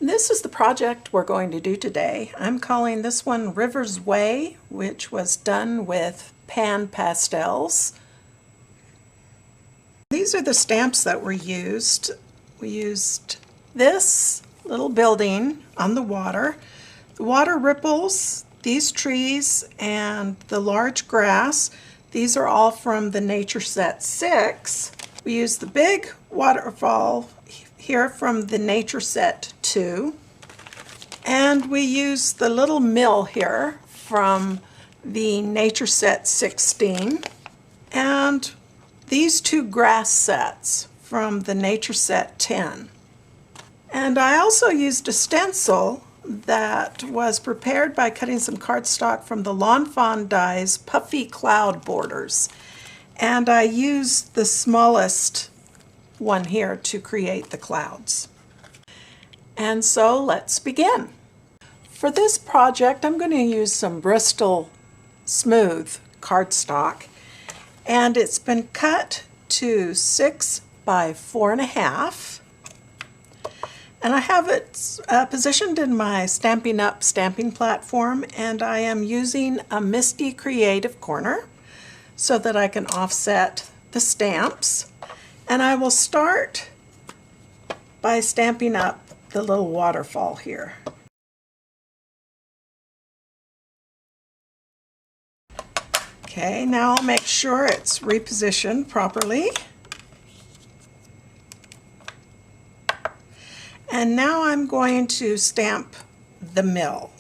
This is the project we're going to do today. I'm calling this one River's Way, which was done with PanPastels. These are the stamps that were used. We used this little building on the water ripples, these trees, and the large grass. These are all from the Nature Set 6. We used the big waterfall here from the Nature Set 2. And we used the little mill here from the Nature Set 16. And these two grass sets from the Nature Set 10. And I also used a stencil that was prepared by cutting some cardstock from the Lawn Fawn Dye's Puffy Cloud borders. And I used the smallest one here to create the clouds. And so let's begin. For this project, I'm going to use some Bristol Smooth cardstock, and it's been cut to 6 by 4.5. And I have it positioned in my Stampin' Up! Stamping platform, and I am using a Misty Creative Corner so that I can offset the stamps. And I will start by stamping up the little waterfall here. Okay, now I'll make sure it's repositioned properly. And now I'm going to stamp the mill.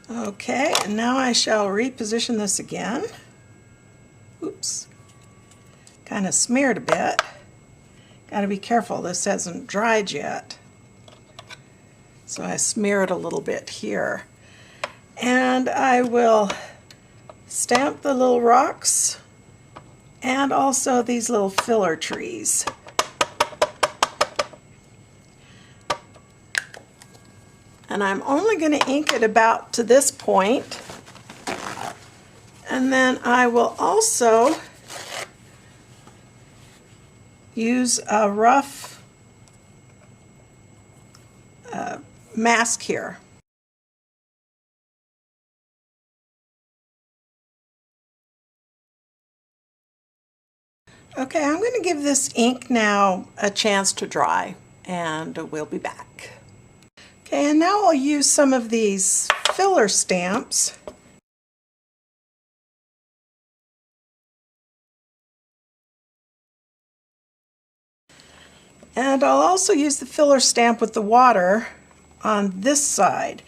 Okay, and now I shall reposition this again. Oops, kind of smeared a bit. Got to be careful, this hasn't dried yet. So I smear it a little bit here. And I will stamp the little rocks and also these little filler trees. And I'm only going to ink it about to this point. And then I will also use a rough mask here. Okay, I'm going to give this ink now a chance to dry, and we'll be back. Okay, and now I'll use some of these filler stamps. And I'll also use the filler stamp with the water on this side.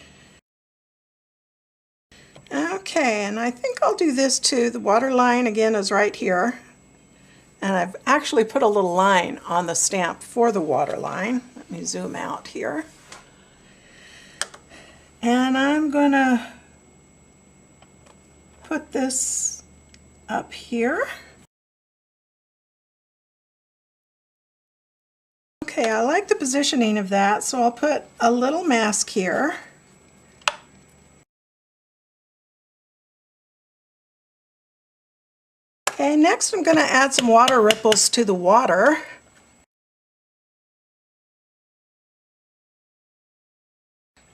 Okay, and I think I'll do this too. The water line again is right here. And I've actually put a little line on the stamp for the water line. Let me zoom out here. And I'm going to put this up here. Okay, I like the positioning of that, so I'll put a little mask here. Okay, next I'm going to add some water ripples to the water.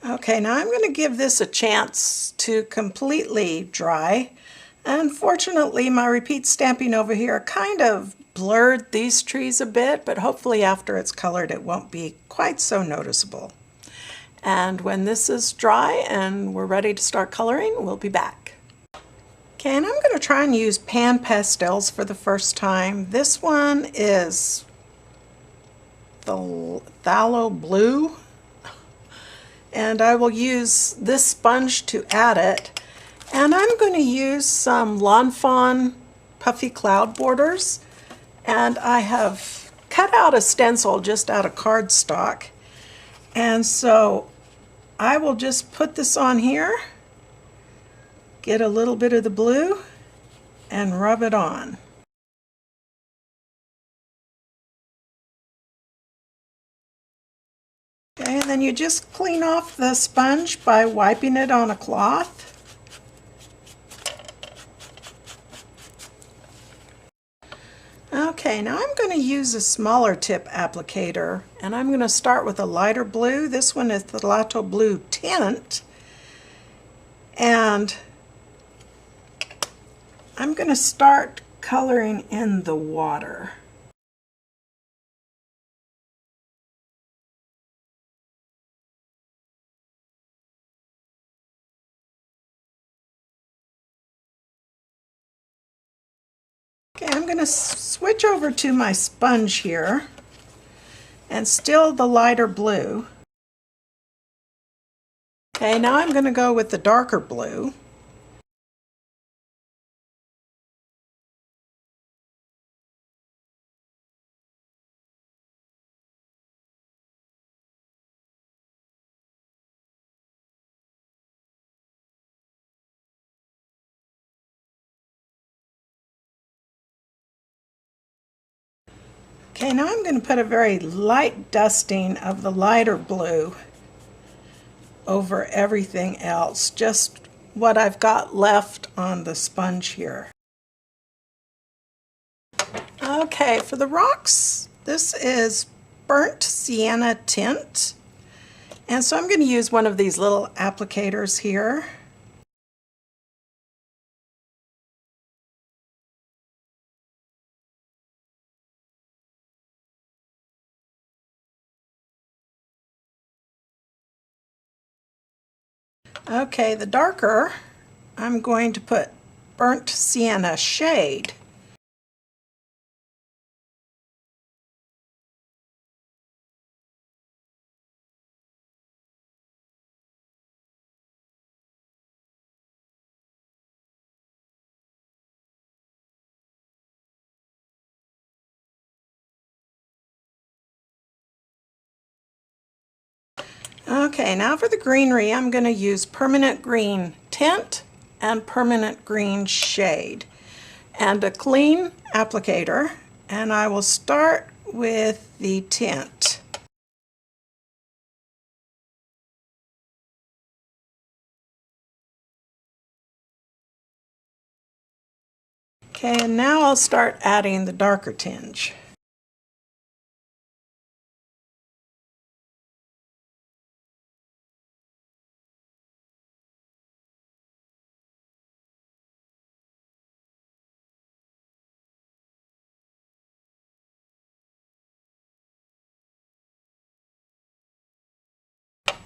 Okay, now I'm going to give this a chance to completely dry. Unfortunately, my repeat stamping over here kind of blurred these trees a bit, but hopefully after it's colored it won't be quite so noticeable. And when this is dry and we're ready to start coloring, we'll be back. Okay, and I'm going to try and use PanPastels for the first time. This one is the Phthalo Blue, and I will use this sponge to add it. And I'm going to use some Lawn Fawn Puffy Cloud borders, and I have cut out a stencil just out of cardstock, and so I will just put this on here, get a little bit of the blue, and rub it on. Okay, and then you just clean off the sponge by wiping it on a cloth. Okay, now I'm going to use a smaller tip applicator, and I'm going to start with a lighter blue. This one is the Phthalo Blue tint, and I'm going to start coloring in the water. Okay, I'm going to switch over to my sponge here and still the lighter blue. Okay, now I'm going to go with the darker blue. Okay, now I'm going to put a very light dusting of the lighter blue over everything else, just what I've got left on the sponge here. Okay, for the rocks, this is Burt Sienna tint, and so I'm going to use one of these little applicators here. Okay, the darker, I'm going to put Burnt Sienna shade. Okay, now for the greenery, I'm going to use permanent green tint and permanent green shade and a clean applicator, and I will start with the tint. Okay, and now I'll start adding the darker tinge.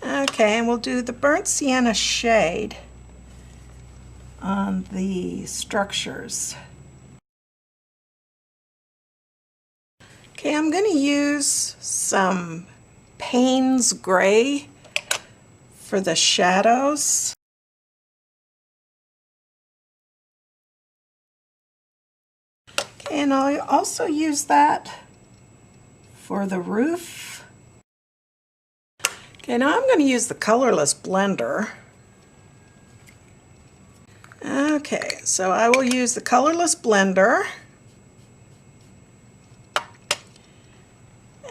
Okay, and we'll do the burnt sienna shade on the structures. Okay, I'm going to use some Paynes Grey for the shadows. Okay, and I'll also use that for the roof. Okay, now I'm going to use the colorless blender. Okay, so I will use the colorless blender.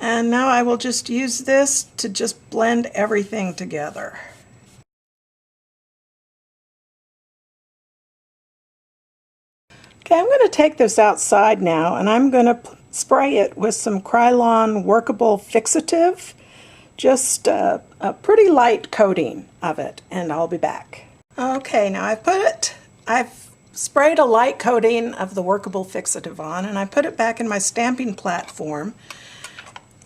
And now I will just use this to just blend everything together. Okay, I'm going to take this outside now, and I'm going to spray it with some Krylon workable fixatif, just a pretty light coating of it, and I'll be back. Okay, now I've sprayed a light coating of the workable fixatif on, and I put it back in my stamping platform,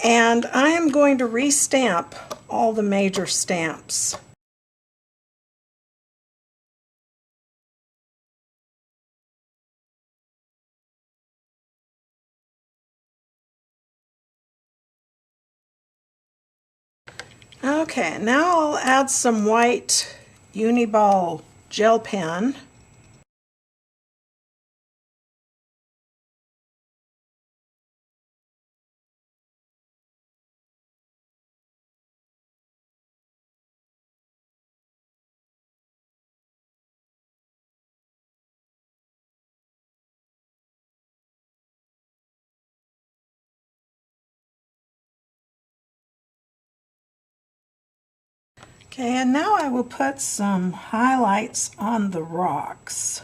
and I am going to re-stamp all the major stamps. Okay, now I'll add some white Uniball gel pen. Okay, and now I will put some highlights on the rocks.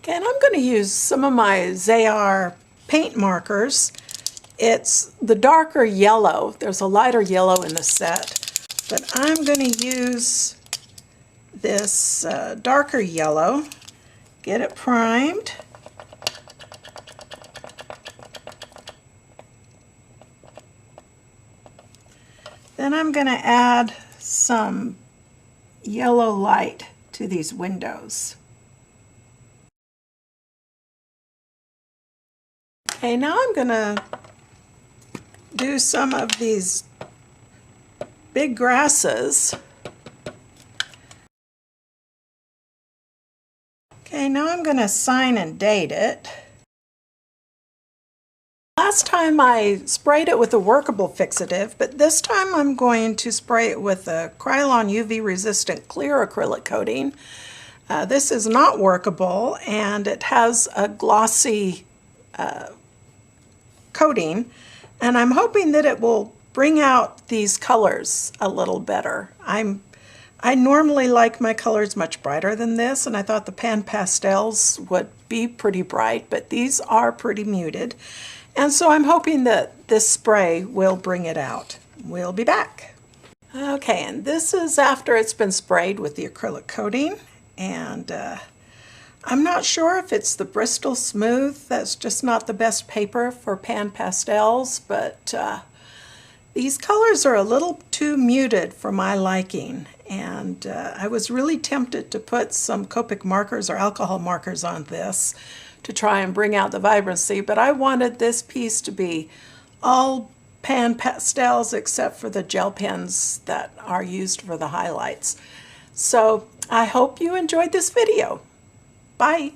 Okay, and I'm going to use some of my Zeyar paint markers. It's the darker yellow. There's a lighter yellow in the set, but I'm going to use this darker yellow. Get it primed. Then I'm going to add some yellow light to these windows. Okay, now I'm going to do some of these big grasses. Okay, now I'm going to sign and date it. Last time I sprayed it with a workable fixative, but this time I'm going to spray it with a Krylon UV-resistant clear acrylic coating. This is not workable, and it has a glossy coating, and I'm hoping that it will bring out these colors a little better. I normally like my colors much brighter than this, and I thought the PanPastels would be pretty bright, but these are pretty muted. And so I'm hoping that this spray will bring it out. We'll be back. Okay, and this is after it's been sprayed with the acrylic coating, and I'm not sure if it's the Bristol Smooth. That's just not the best paper for PanPastels, but these colors are a little too muted for my liking, and I was really tempted to put some Copic markers or alcohol markers on this to try and bring out the vibrancy, but I wanted this piece to be all PanPastels except for the gel pens that are used for the highlights. So I hope you enjoyed this video. Bye.